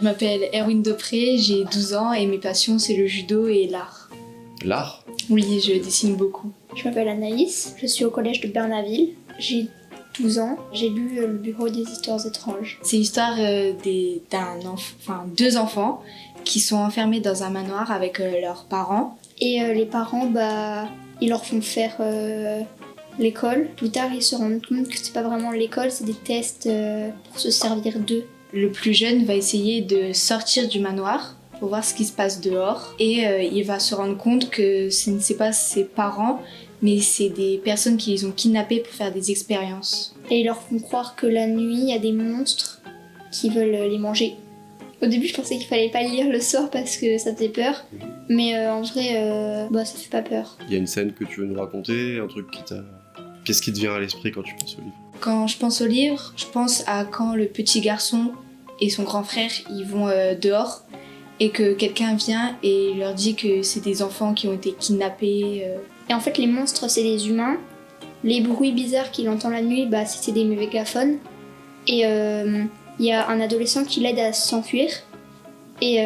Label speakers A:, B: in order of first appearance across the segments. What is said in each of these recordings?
A: Je m'appelle Erwin Depré, j'ai 12 ans et mes passions c'est le judo et l'art.
B: L'art?
A: Oui, je dessine beaucoup.
C: Je m'appelle Anaïs, je suis au collège de Bernaville. J'ai 12 ans, j'ai lu Le Bureau des histoires étranges.
A: C'est l'histoire deux enfants qui sont enfermés dans un manoir avec leurs parents.
C: Et les parents, ils leur font faire l'école. Plus tard, ils se rendent compte que c'est pas vraiment l'école, c'est des tests pour se servir d'eux.
A: Le plus jeune va essayer de sortir du manoir pour voir ce qui se passe dehors et il va se rendre compte que ce n'est pas ses parents mais c'est des personnes qui les ont kidnappés pour faire des expériences.
C: Et ils leur font croire que la nuit, il y a des monstres qui veulent les manger. Au début, je pensais qu'il fallait pas le lire le soir parce que ça faisait peur, mais en vrai, ça fait pas peur.
B: Il y a une scène que tu veux nous raconter, un truc qui t'a... Qu'est-ce qui te vient à l'esprit quand tu penses au livre?
A: Quand je pense au livre, je pense à quand le petit garçon et son grand frère ils vont dehors et que quelqu'un vient et leur dit que c'est des enfants qui ont été kidnappés.
C: Et en fait, les monstres, c'est des humains. Les bruits bizarres qu'il entend la nuit, c'est des mégaphones. Et il y a un adolescent qui l'aide à s'enfuir. Et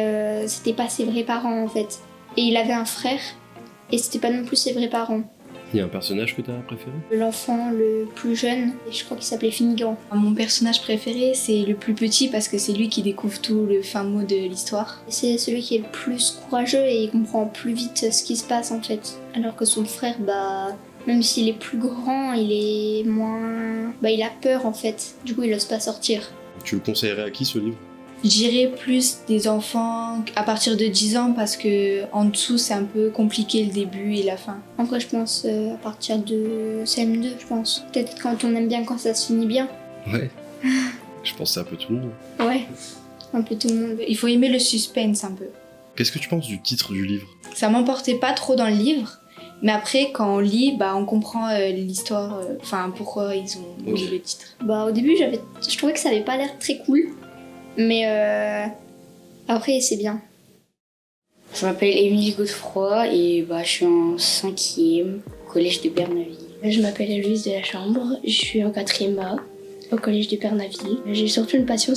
C: c'était pas ses vrais parents, en fait. Et il avait un frère, et c'était pas non plus ses vrais parents.
B: Il y a un personnage que t'as préféré?
C: L'enfant le plus jeune, je crois qu'il s'appelait Finnegan.
A: Mon personnage préféré, c'est le plus petit parce que c'est lui qui découvre tout le fin mot de l'histoire.
C: C'est celui qui est le plus courageux et il comprend plus vite ce qui se passe en fait. Alors que son frère, même s'il est plus grand, il est moins... il a peur en fait. Du coup, il n'ose pas sortir.
B: Tu le conseillerais à qui ce livre?
A: Je dirais plus des enfants à partir de 10 ans parce que en dessous c'est un peu compliqué le début et la fin.
C: En vrai je pense à partir de CM2 je pense. Peut-être quand on aime bien quand ça se finit bien.
B: Ouais. Je pense que c'est un peu tout le monde.
C: Ouais, un peu tout le monde.
A: Il faut aimer le suspense un peu.
B: Qu'est-ce que tu penses du titre du livre?
A: Ça m'emportait pas trop dans le livre, mais après quand on lit, on comprend l'histoire, pourquoi ils ont mis le titre.
C: Au début je trouvais que ça avait pas l'air très cool. Mais après, c'est bien.
D: Je m'appelle Émilie Godefroy et je suis en 5e au collège de Bernaville.
E: Je m'appelle Héloïse de la Chambre, je suis en 4e A au collège de Bernaville. J'ai surtout une passion,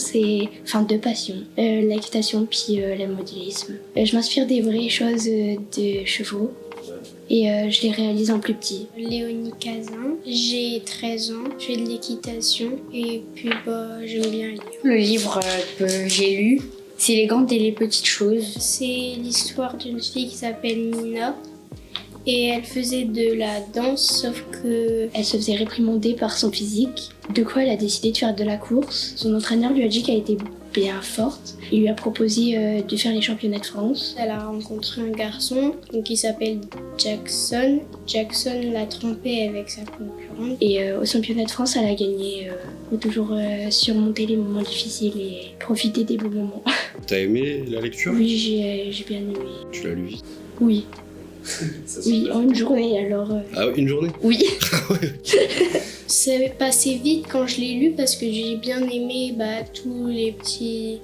E: deux passions, l'équitation puis le modélisme. Je m'inspire des vraies choses de chevaux et je les réalise en plus petit.
F: Léonie Cazin, j'ai 13 ans, je fais de l'équitation et puis j'aime bien lire.
D: Le livre que j'ai lu, c'est Les grandes et les petites choses.
F: C'est l'histoire d'une fille qui s'appelle Nina et elle faisait de la danse sauf que...
E: Elle se faisait réprimander par son physique, de quoi elle a décidé de faire de la course. Son entraîneur lui a dit qu'elle était bien forte. Il lui a proposé de faire les championnats de France.
F: Elle a rencontré un garçon qui s'appelle Jackson. Jackson l'a trompée avec sa concurrente.
E: Et au championnat de France, elle a gagné. Faut toujours surmonter les moments difficiles et profiter des beaux moments.
B: T'as aimé la lecture?
E: Oui, j'ai bien aimé.
B: Tu l'as lu vite?
E: Oui. Oui, en une journée alors.
B: Ah, une journée?
E: Oui.
F: C'est passé vite quand je l'ai lu parce que j'ai bien aimé tous les petits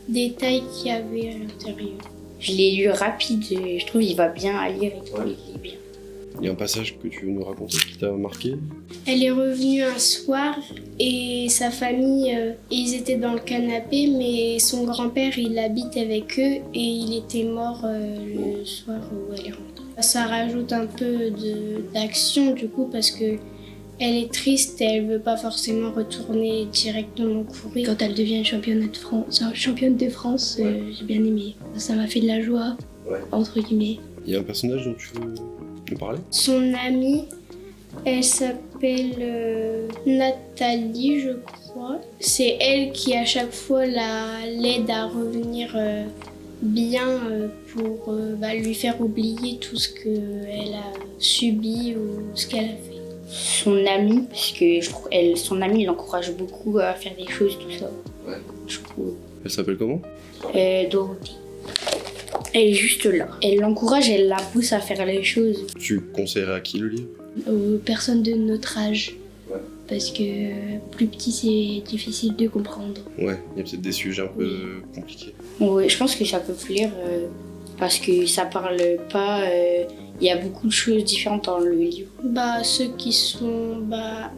F: détails qu'il y avait à l'intérieur.
D: Je l'ai lu rapide et je trouve qu'il va bien à lire et tout, il est bien.
B: Il y a un passage que tu veux nous raconter qui t'a marqué?
F: Elle est revenue un soir et sa famille, ils étaient dans le canapé mais son grand-père il habite avec eux et il était mort le soir où elle est rentrée. Ça rajoute un peu d'action du coup parce que elle est triste et elle veut pas forcément retourner directement courir.
E: Quand elle devient championne de France, j'ai bien aimé. Ça m'a fait de la joie, entre guillemets.
B: Il y a un personnage dont tu veux nous parler?
F: Son amie, elle s'appelle Nathalie, je crois. C'est elle qui à chaque fois l'aide à revenir bien pour lui faire oublier tout ce qu'elle a subi ou ce qu'elle a fait.
D: Son amie, parce que son amie l'encourage beaucoup à faire des choses, tout ça.
B: Ouais.
D: Je trouve.
B: Elle s'appelle comment?
D: Dorothée. Elle est juste là. Elle l'encourage, elle la pousse à faire les choses.
B: Tu conseillerais à qui le livre?
E: Aux personnes de notre âge.
B: Ouais.
E: Parce que plus petit, c'est difficile de comprendre.
B: Ouais, il y a peut-être des sujets un peu compliqués.
D: Oui, je pense que ça peut plaire parce que ça parle pas. Il il y a beaucoup de choses différentes dans le livre.
F: Ceux qui sont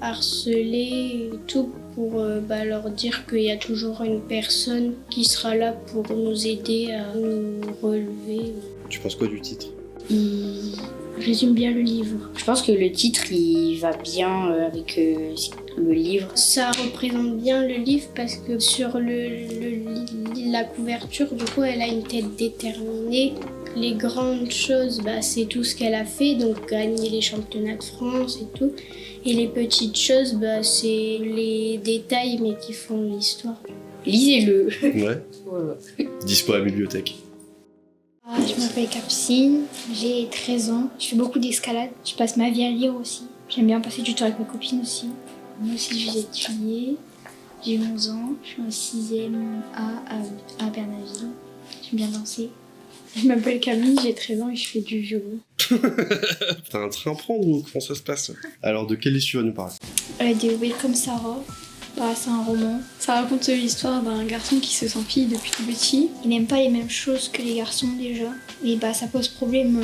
F: harcelés et tout, pour leur dire qu'il y a toujours une personne qui sera là pour nous aider à nous relever.
B: Tu penses quoi du titre?
E: Il résume bien le livre.
D: Je pense que le titre, il va bien avec le livre.
F: Ça représente bien le livre parce que sur la couverture, du coup, elle a une tête déterminée. Les grandes choses, c'est tout ce qu'elle a fait, donc gagner les championnats de France et tout. Et les petites choses, c'est les détails, mais qui font l'histoire.
D: Lisez-le.
B: Ouais.
D: Voilà.
B: Dispo à la bibliothèque.
C: Je m'appelle Capucine, j'ai 13 ans, je fais beaucoup d'escalade, je passe ma vie à lire aussi. J'aime bien passer du temps avec mes copines aussi. Moi aussi je vais étudier, j'ai 11 ans, je suis en 6e à Bernaville, j'aime bien danser.
G: Je m'appelle Camille, j'ai 13 ans et je fais du violon.
B: T'as un train à prendre ou comment ça se passe? Alors de quel livre tu vas nous parler?
C: De Welcome Sarah, c'est un roman.
G: Ça raconte l'histoire d'un garçon qui se sent fille depuis tout petit.
C: Il n'aime pas les mêmes choses que les garçons déjà. Et ça pose problème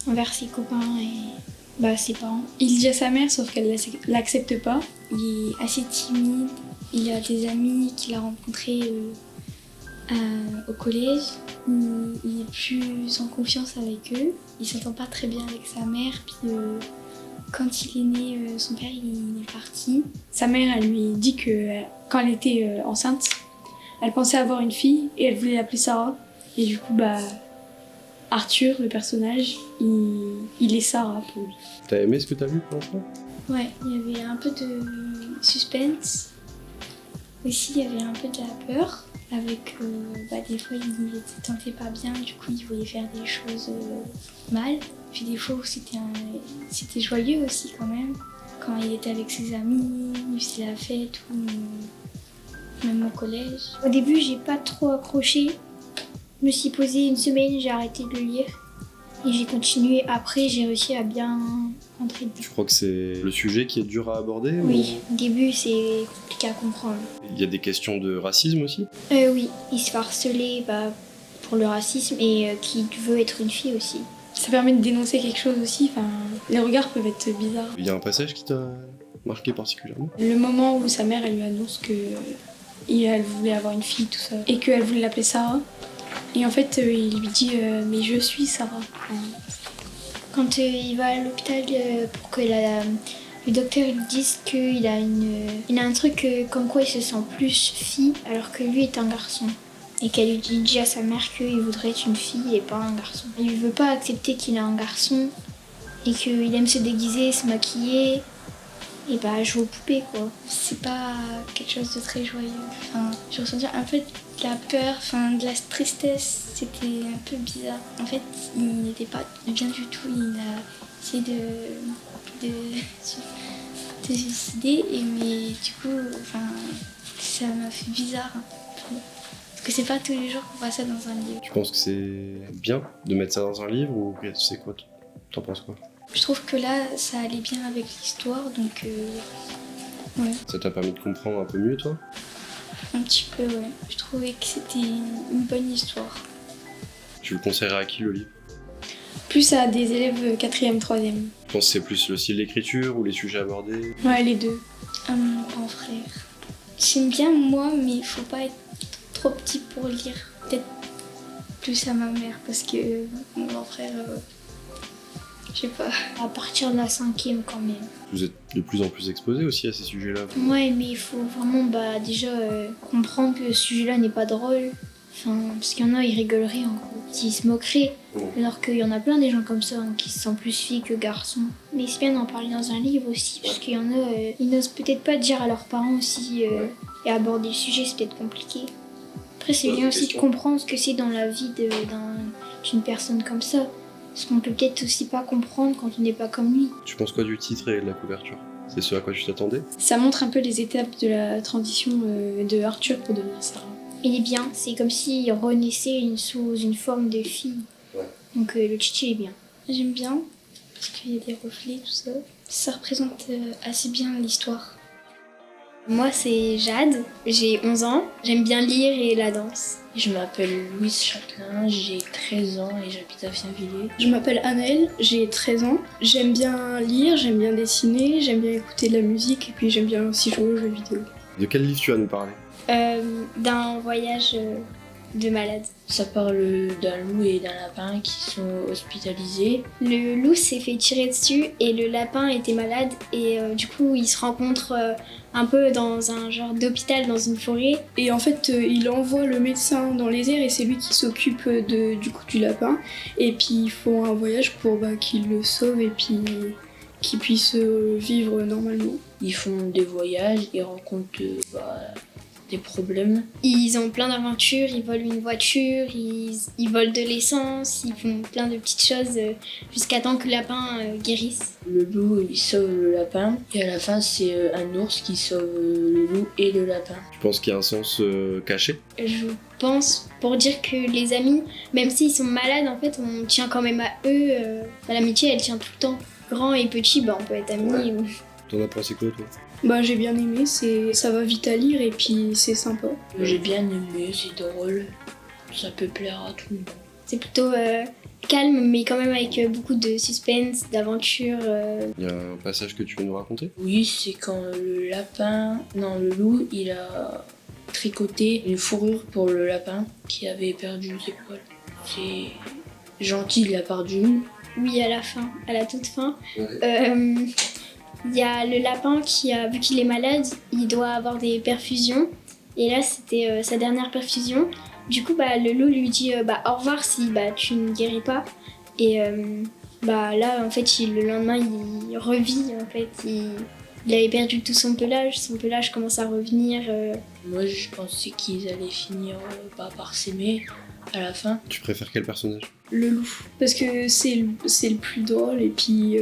C: envers ses copains et ses parents.
G: Il dit à sa mère sauf qu'elle l'accepte pas.
C: Il est assez timide. Il a des amis qu'il a rencontrés au collège. Il est plus en confiance avec eux. Il s'entend pas très bien avec sa mère. Puis quand il est né, son père il est parti.
G: Sa mère, elle lui dit que quand elle était enceinte, elle pensait avoir une fille et elle voulait l'appeler Sarah. Et du coup, Arthur, le personnage, il est Sarah pour lui.
B: T'as aimé ce que t'as lu pour l'instant?
C: Ouais, il y avait un peu de suspense. Aussi, il y avait un peu de la peur. Avec des fois, il se sentait pas bien, du coup, il voulait faire des choses mal. Puis des fois, c'était joyeux aussi quand même. Quand il était avec ses amis, il faisait la fête, ou même au collège. Au début, j'ai pas trop accroché. Je me suis posée une semaine, j'ai arrêté de le lire. Et j'ai continué. Après, j'ai réussi à bien rentrer dedans.
B: Tu crois que c'est le sujet qui est dur à aborder?
C: Oui, au début, c'est compliqué à comprendre.
B: Il y a des questions de racisme aussi?
C: Oui, il se fait harceler pour le racisme et qui veut être une fille aussi.
G: Ça permet de dénoncer quelque chose aussi. Les regards peuvent être bizarres.
B: Il y a un passage qui t'a marqué particulièrement?
G: Le moment où sa mère, elle lui annonce qu'elle voulait avoir une fille, tout ça, et qu'elle voulait l'appeler Sarah. Et en fait, il lui dit mais je suis Sarah.
C: Quand il va à l'hôpital pour que le docteur lui dise qu'il a un truc comme quoi il se sent plus fille alors que lui est un garçon. Et qu'elle lui dit à sa mère qu'il voudrait être une fille et pas un garçon. Il veut pas accepter qu'il est un garçon et qu'il aime se déguiser, se maquiller et jouer aux poupées quoi. C'est pas quelque chose de très joyeux. Je ressentais un peu de la peur, de la tristesse, c'était un peu bizarre. En fait, il n'était pas bien du tout, il a essayé de se suicider mais du coup, ça m'a fait bizarre. Parce que c'est pas tous les jours qu'on voit ça dans un livre.
B: Tu penses que c'est bien de mettre ça dans un livre ou c'est quoi? T'en penses quoi?
C: Je trouve que là, ça allait bien avec l'histoire, donc ouais.
B: Ça t'a permis de comprendre un peu mieux, toi?
C: Un petit peu, ouais. Je trouvais que c'était une bonne histoire.
B: Tu le conseillerais à qui, le livre?
G: Plus à des élèves 4e, 3e.
B: Tu penses que c'est plus le style d'écriture ou les sujets abordés?
G: Ouais, les deux.
C: À mon grand frère. J'aime bien moi, mais il faut pas être trop petit pour lire. Peut-être plus à ma mère, parce que mon grand frère, je sais pas. À partir de la 5e quand même.
B: Vous êtes de plus en plus exposé aussi à ces sujets-là.
C: Ouais, mais il faut vraiment déjà comprendre que ce sujet-là n'est pas drôle. Parce qu'il y en a, ils rigoleraient en gros. Ils se moqueraient. Alors qu'il y en a plein des gens comme ça qui se sentent plus filles que garçons. Mais c'est bien d'en parler dans un livre aussi, parce qu'il y en a, ils n'osent peut-être pas dire à leurs parents aussi. Et aborder le sujet, c'est peut-être compliqué. Après, c'est bien aussi de comprendre ce que c'est dans la vie d'une personne comme ça. Parce qu'on peut peut-être aussi pas comprendre quand on n'est pas comme lui.
B: Tu penses quoi du titre et de la couverture? C'est ce à quoi tu t'attendais?
G: Ça montre un peu les étapes de la transition de Arthur pour devenir Sarah.
C: Il est bien, c'est comme s'il renaissait sous une forme de fille. Ouais. Donc le titre est bien. J'aime bien, parce qu'il y a des reflets, tout ça. Ça représente assez bien l'histoire.
F: Moi, c'est Jade, j'ai 11 ans, j'aime bien lire et la danse.
H: Je m'appelle Louise Châtelain, j'ai 13 ans et j'habite à Fienvilliers.
G: Je m'appelle Anaëlle, j'ai 13 ans. J'aime bien lire, j'aime bien dessiner, j'aime bien écouter de la musique et puis j'aime bien aussi jouer aux jeux vidéo.
B: De quel livre tu vas nous parler?
F: D'un voyage de malade.
H: Ça parle d'un loup et d'un lapin qui sont hospitalisés.
F: Le loup s'est fait tirer dessus et le lapin était malade et du coup ils se rencontrent un peu dans un genre d'hôpital dans une forêt.
G: Et en fait, il envoie le médecin dans les airs et c'est lui qui s'occupe du lapin. Et puis ils font un voyage pour qu'il le sauve et puis qu'il puisse vivre normalement.
H: Ils font des voyages, ils rencontrent des problèmes.
F: Ils ont plein d'aventures, ils volent une voiture, ils volent de l'essence, ils font plein de petites choses jusqu'à temps que le lapin guérisse.
H: Le loup, il sauve le lapin et à la fin, c'est un ours qui sauve le loup et le lapin.
B: Tu penses qu'il y a un sens caché?
F: Je pense pour dire que les amis, même s'ils sont malades, en fait, on tient quand même à eux. L'amitié, elle tient tout le temps. Grand et petit, on peut être amis.
B: Ouais. T'en as pensé quoi, toi?
G: J'ai bien aimé, ça va vite à lire et puis c'est sympa.
H: J'ai bien aimé, c'est drôle. Ça peut plaire à tout le monde.
F: C'est plutôt calme, mais quand même avec beaucoup de suspense, d'aventure.
B: Il y a un passage que tu veux nous raconter?
H: Oui, c'est quand le loup, il a tricoté une fourrure pour le lapin qui avait perdu ses poils. C'est gentil, il a perdu une.
F: Oui, à la fin, à la toute fin. Il y a le lapin qui vu qu'il est malade, il doit avoir des perfusions. Et là, c'était sa dernière perfusion. Du coup, le loup lui dit au revoir si tu ne guéris pas. Et là, en fait, le lendemain, il revit. En fait, il avait perdu tout son pelage commence à revenir.
H: Moi, je pensais qu'ils allaient finir par s'aimer à la fin.
B: Tu préfères quel personnage?
G: Le loup, parce que c'est le plus drôle et puis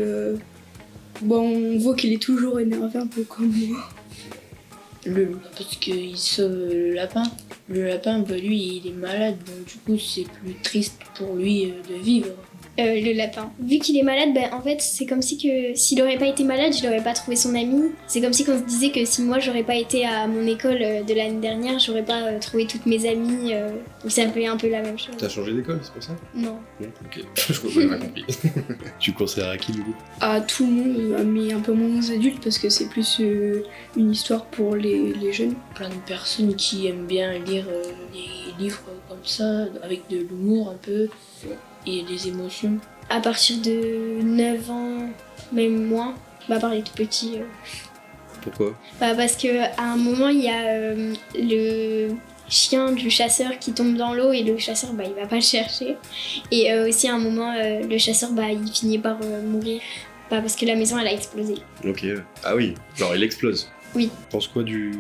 G: on voit qu'il est toujours énervé un peu comme moi.
H: Le loup, parce qu'il sauve le lapin. Le lapin, lui, il est malade, donc du coup, c'est plus triste pour lui de vivre.
F: Le lapin. Vu qu'il est malade, en fait, c'est comme si que s'il aurait pas été malade, je n'aurais pas trouvé son ami. C'est comme si qu'on se disait que si moi j'aurais pas été à mon école de l'année dernière, j'aurais pas trouvé toutes mes amies. Donc c'est un peu la même chose.
B: T'as changé d'école, c'est pour ça?
F: Non.
B: Non, ok. Je crois que j'avais pas compris. Tu conseillerais à qui, le loup?
G: À tout le monde, mais un peu moins aux adultes parce que c'est plus une histoire pour les jeunes.
H: Plein de personnes qui aiment bien lire des livres comme ça, avec de l'humour un peu. Et des émotions.
F: À partir de 9 ans, même moins, par les tout petits.
B: Pourquoi?
F: Parce qu'à un moment, il y a le chien du chasseur qui tombe dans l'eau et le chasseur, il va pas le chercher. Et aussi à un moment, le chasseur, il finit par mourir. Parce que la maison, elle a explosé.
B: Ok. Ah oui, genre il explose.
F: Oui.
B: Tu penses quoi du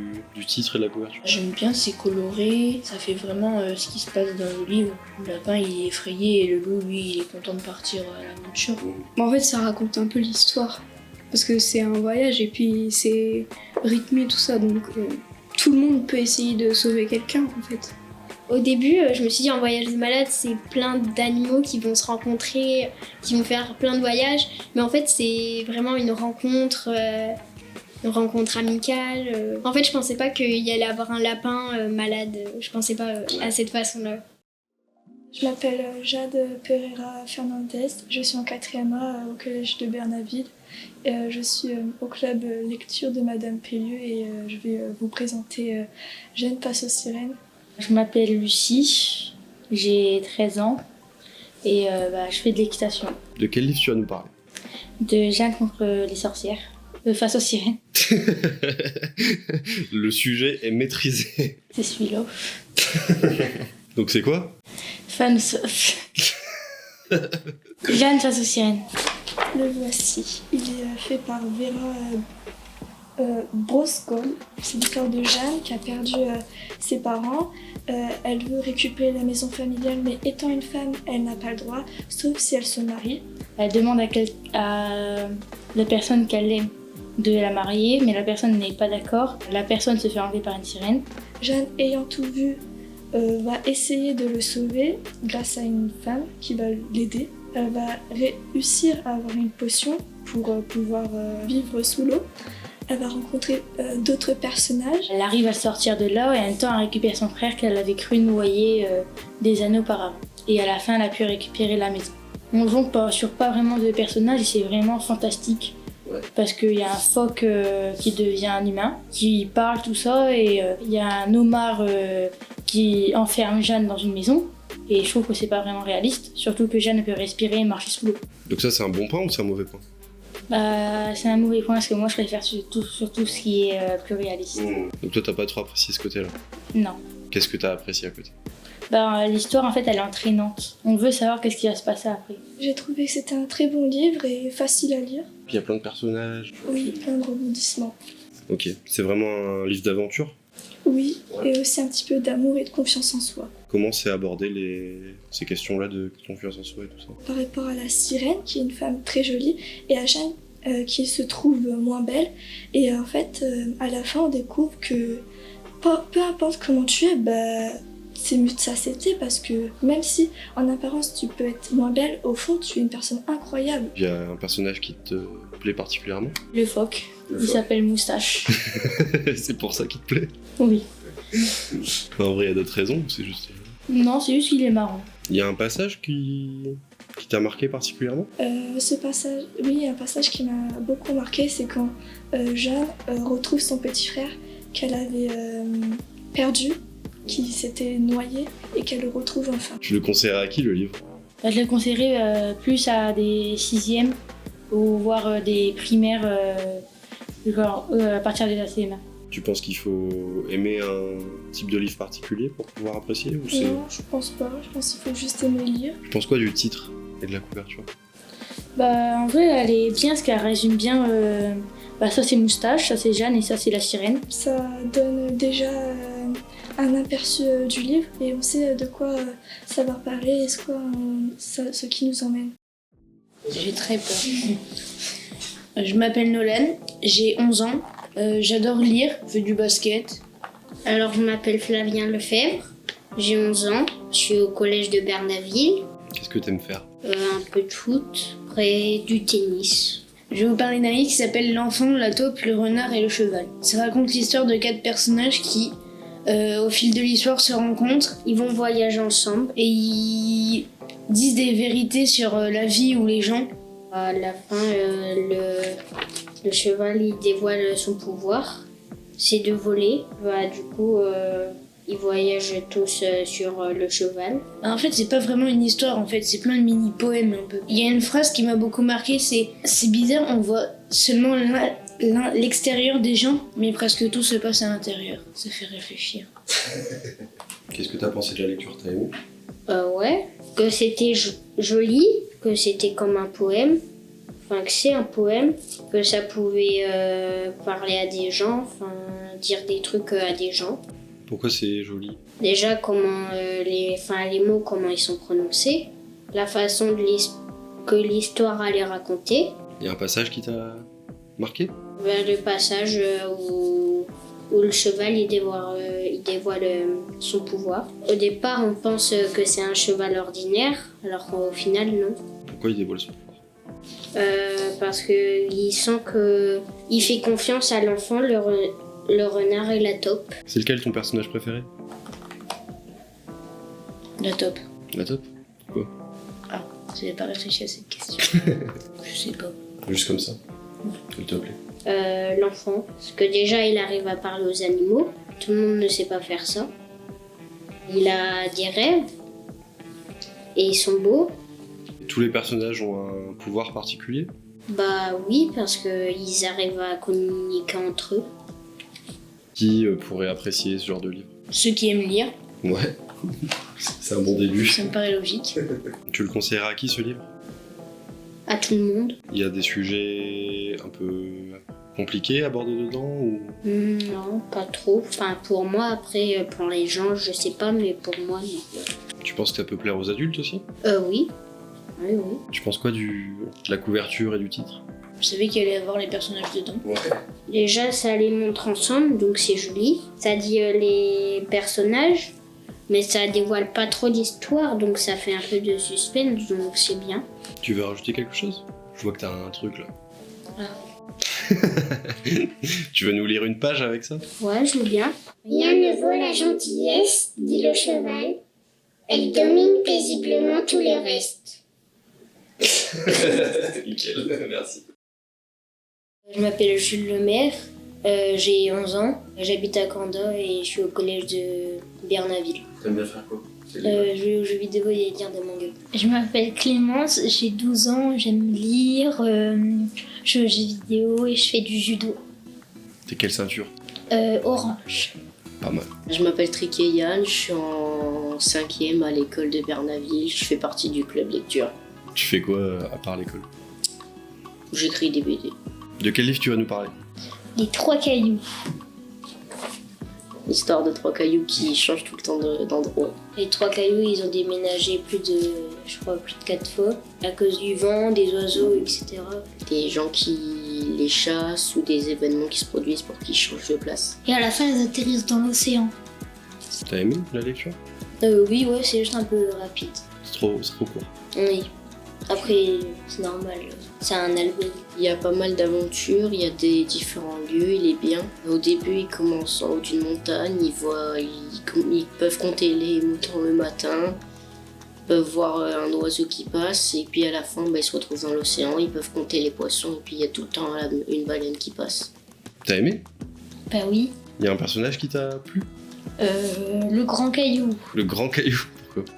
B: titre et de la couverture?
H: J'aime bien, c'est coloré, ça fait vraiment ce qui se passe dans le livre. Le lapin, il est effrayé et le loup, lui, il est content de partir à l'aventure.
G: En fait, ça raconte un peu l'histoire. Parce que c'est un voyage et puis c'est rythmé tout ça, donc tout le monde peut essayer de sauver quelqu'un en fait.
F: Au début, je me suis dit en voyage de malade, c'est plein d'animaux qui vont se rencontrer, qui vont faire plein de voyages. Mais en fait, c'est vraiment une rencontre amicale. En fait, je pensais pas qu'il y allait avoir un lapin malade. Je pensais pas à cette façon-là.
I: Je m'appelle Jade Pereira Fernandez. Je suis en 4e A au collège de Bernaville. Je suis au club lecture de Madame Pellieu et je vais vous présenter Jeanne face aux sirènes.
E: Je m'appelle Lucie, j'ai 13 ans et je fais de l'équitation.
B: De quel livre tu vas nous parler?
E: De Jeanne contre les sorcières. Face aux sirènes.
B: Le sujet est maîtrisé.
E: C'est celui-là.
B: Donc c'est quoi?
E: Jeanne face aux sirènes.
I: Le voici. Il est fait par Vera Broscombe. C'est l'histoire de Jeanne qui a perdu ses parents. Elle veut récupérer la maison familiale, mais étant une femme, elle n'a pas le droit, sauf si elle se marie.
E: Elle demande à la personne qu'elle aime de la marier, mais la personne n'est pas d'accord. La personne se fait enlever par une sirène.
I: Jeanne, ayant tout vu, va essayer de le sauver grâce à une femme qui va l'aider. Elle va réussir à avoir une potion pour pouvoir vivre sous l'eau. elle va rencontrer d'autres personnages.
H: Elle arrive à sortir de là et en même temps à récupérer son frère qu'elle avait cru noyer des années auparavant. Et à la fin, elle a pu récupérer la maison. On ne joue sur pas vraiment de personnages et c'est vraiment fantastique.
B: Ouais.
H: Parce qu'il y a un phoque qui devient un humain, qui parle, tout ça, et il y a un homard qui enferme Jeanne dans une maison. Et je trouve que c'est pas vraiment réaliste, surtout que Jeanne peut respirer et marcher sous l'eau.
B: Donc ça, c'est un bon point ou c'est un mauvais point?
H: Bah, c'est un mauvais point parce que moi je préfère sur tout ce qui est plus réaliste.
B: Donc toi, t'as pas trop apprécié ce côté-là?
H: Non.
B: Qu'est-ce que t'as apprécié à côté?
H: Bah, l'histoire en fait elle est entraînante. On veut savoir qu'est-ce qui va se passer après.
I: J'ai trouvé que c'était un très bon livre et facile à lire.
B: Il y a plein de personnages.
I: Oui, plein de rebondissements.
B: Ok, c'est vraiment un livre d'aventure?
I: Oui, et aussi un petit peu d'amour et de confiance en soi.
B: Comment c'est abordé ces questions-là de confiance en soi et tout ça?
I: Par rapport à la sirène, qui est une femme très jolie, et à Jeanne, qui se trouve moins belle. Et en fait, à la fin, on découvre que peu importe comment tu es, c'est mieux de s'accepter parce que même si en apparence tu peux être moins belle, au fond tu es une personne incroyable.
B: Il y a un personnage qui te plaît particulièrement?
H: Le phoque, il s'appelle Moustache.
B: C'est pour ça qu'il te plaît?
H: Oui.
B: En vrai, il y a d'autres raisons ou c'est juste...
H: Non, c'est juste qu'il est marrant.
B: Il y a un passage qui t'a marqué particulièrement?
I: Ce passage, oui, un passage qui m'a beaucoup marqué, c'est quand Jeanne retrouve son petit frère qu'elle avait perdu, qui s'était noyé et qu'elle le retrouve enfin.
B: Tu le conseillerais à qui, le livre?
H: Je le conseillerais plus à des 6e ou voire des primaires à partir de la CM1.
B: Tu penses qu'il faut aimer un type de livre particulier pour pouvoir apprécier ou c'est...
I: Non, je pense pas. Je pense qu'il faut juste aimer lire.
B: Tu penses quoi du titre et de la couverture?
H: Bah en vrai elle est bien parce qu'elle résume bien ça c'est Moustache, ça c'est Jeanne et ça c'est la sirène.
I: Ça donne déjà un aperçu du livre et on sait de quoi ça va parler et ce qui nous emmène.
H: J'ai très peur. Je m'appelle Nolan, j'ai 11 ans, j'adore lire, je fais du basket.
C: Alors je m'appelle Flavien Lefebvre, j'ai 11 ans, je suis au collège de Bernaville.
B: Qu'est-ce que t'aimes faire?
C: Un peu de foot, après du tennis.
H: Je vais vous parler d'un livre qui s'appelle L'enfant, la taupe, le renard et le cheval. Ça raconte l'histoire de 4 personnages qui, au fil de l'histoire, se rencontrent.
C: Ils vont voyager ensemble
H: et ils disent des vérités sur la vie ou les gens.
C: À la fin, le cheval il dévoile son pouvoir, c'est de voler. Du coup, ils voyagent tous sur le cheval.
H: En fait, c'est pas vraiment une histoire, en fait, c'est plein de mini-poèmes un peu. Il y a une phrase qui m'a beaucoup marqué, c'est bizarre, on voit seulement l'extérieur des gens, mais presque tout se passe à l'intérieur. Ça fait réfléchir.
B: Qu'est-ce que t'as pensé de la lecture? T'as aimé?
C: Ouais, que c'était joli, que c'était comme un poème, enfin que c'est un poème, que ça pouvait parler à des gens, enfin dire des trucs à des gens.
B: Pourquoi c'est joli?
C: Déjà comment les mots, comment ils sont prononcés, la façon que l'histoire allait raconter.
B: Il y a un passage qui t'a marqué?
C: Le passage où le cheval il dévoile son pouvoir. Au départ, on pense que c'est un cheval ordinaire, alors qu'au final, non.
B: Pourquoi il dévoile son pouvoir?
C: Parce qu'il sent qu'il fait confiance à l'enfant, le renard et la taupe.
B: C'est lequel ton personnage préféré?
H: La taupe.
B: La taupe? Pourquoi?
H: Ah, j'avais pas réfléchi à cette question. Je sais pas.
B: Juste comme ça? S'il te plaît.
C: L'enfant, parce que déjà il arrive à parler aux animaux, tout le monde ne sait pas faire ça. Il a des rêves et ils sont beaux.
B: Tous les personnages ont un pouvoir particulier?
C: Bah oui, parce qu'ils arrivent à communiquer entre eux.
B: Qui pourrait apprécier ce genre de livre?
H: Ceux qui aiment lire.
B: Ouais, c'est un bon début.
H: Ça me paraît logique.
B: Tu le conseillerais à qui, ce livre?
C: À tout le monde.
B: Il y a des sujets un peu compliqués abordés dedans ou...
C: Non, pas trop. Enfin, pour moi, après, pour les gens, je sais pas, mais pour moi, non.
B: Tu penses que ça peut plaire aux adultes aussi?
C: Oui. Oui.
B: Tu penses quoi de la couverture et du titre?
H: Je savais qu'il allait y avoir les personnages dedans.
B: Ouais.
C: Déjà, ça les montre ensemble, donc c'est joli. Ça dit les personnages, mais ça dévoile pas trop l'histoire, donc ça fait un peu de suspense, donc c'est bien.
B: Tu veux rajouter quelque chose? Je vois que t'as un truc là.
H: Ah.
B: Tu veux nous lire une page avec ça?
C: Ouais, je veux bien.
J: Rien ne vaut la gentillesse, dit le cheval. Elle domine paisiblement tout le reste.
B: Nickel, merci.
D: Je m'appelle Jules Lemaire, j'ai 11 ans, j'habite à Canda et je suis au collège de Bernaville.
B: T'aimes bien faire quoi?
D: Jouer aux jeux vidéo et lire des mangas.
K: Je m'appelle Clémence, j'ai 12 ans, j'aime lire, je joue aux jeux vidéo et je fais du judo.
B: T'es quelle ceinture?
K: Orange.
B: Pas mal.
D: Je m'appelle Triquet Yann, je suis en 5e à l'école de Bernaville, je fais partie du club lecture.
B: Tu fais quoi à part l'école?
D: J'écris des BD.
B: De quel livre tu vas nous parler?
K: Les 3 cailloux.
D: L'histoire de 3 cailloux qui changent tout le temps d'endroit. Les 3 cailloux, ils ont déménagé plus de 4 fois à cause du vent, des oiseaux, etc. Des gens qui les chassent ou des événements qui se produisent pour qu'ils changent de place.
K: Et à la fin, ils atterrissent dans l'océan.
B: T'as aimé la lecture?
D: Oui, ouais, c'est juste un peu rapide.
B: C'est trop court.
D: Oui. Après, c'est normal. C'est un album. Il y a pas mal d'aventures, il y a des différents lieux, il est bien. Au début, ils commencent en haut d'une montagne, ils peuvent compter les moutons le matin, ils peuvent voir un oiseau qui passe, et puis à la fin, ils se retrouvent dans l'océan, ils peuvent compter les poissons, et puis il y a tout le temps une baleine qui passe.
B: T'as aimé?
K: Bah oui.
B: Il y a un personnage qui t'a plu?
K: Le grand caillou.
B: Le grand caillou, pourquoi?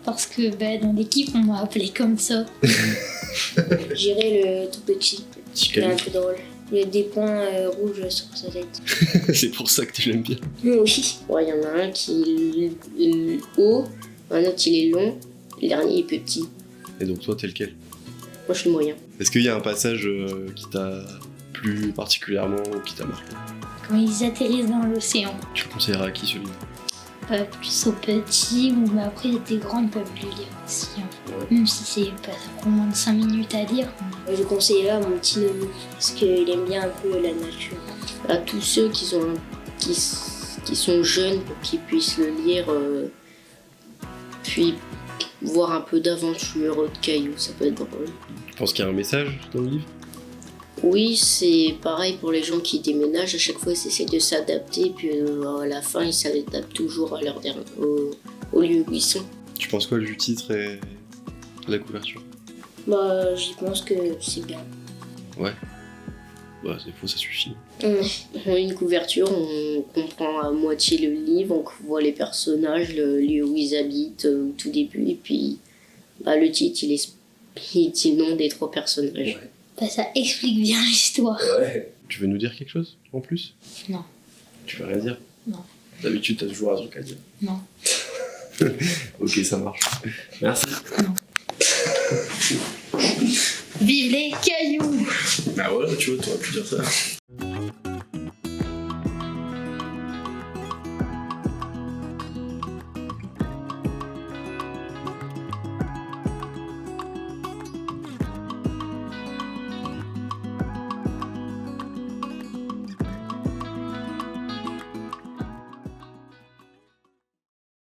K: Parce que dans l'équipe, on m'a appelé comme ça.
D: J'irais le tout petit.
B: Petit
D: Il est
B: caillou.
D: un peu drôle. Il a des points rouges sur sa tête.
B: C'est pour ça que tu l'aimes bien.
D: Oui. Ouais, il y en a un qui est haut, un autre il est long, le dernier est petit.
B: Et donc toi, t'es lequel?
D: Moi je suis moyen.
B: Est-ce qu'il y a un passage qui t'a plu particulièrement ou qui t'a marqué?
K: Quand ils atterrissent dans l'océan.
B: Tu le conseillerais à qui ce livre?
K: Plus aux petits, mais après des grands ils peuvent le lire aussi. Hein. Même si c'est pas trop moins de 5 minutes à lire.
D: Je conseillerais à mon petit neveu parce qu'il aime bien un peu la nature. À tous ceux qui sont jeunes pour qu'ils puissent le lire, puis voir un peu d'aventure, de cailloux, ça peut être drôle.
B: Tu penses qu'il y a un message dans le livre?
D: Oui, c'est pareil pour les gens qui déménagent. À chaque fois, ils essaient de s'adapter, puis à la fin, ils s'adaptent toujours à au lieu où ils sont.
B: Tu penses quoi du titre et de la couverture?
D: J'y pense que c'est bien.
B: Ouais. Bah, c'est faux, ça suffit.
D: Une couverture, on comprend à moitié le livre, on voit les personnages, le lieu où ils habitent au tout début, et puis le titre, il dit le nom des 3 personnages.
B: Ouais.
K: Ça explique bien l'histoire.
B: Ouais. Tu veux nous dire quelque chose en plus?
K: Non.
B: Tu veux rien dire?
K: Non.
B: D'habitude, t'as toujours un truc à dire.
K: Non.
B: Ok, ça marche. Merci.
K: Non. Vive les cailloux!
B: Bah voilà, tu vois, t'aurais pu dire ça.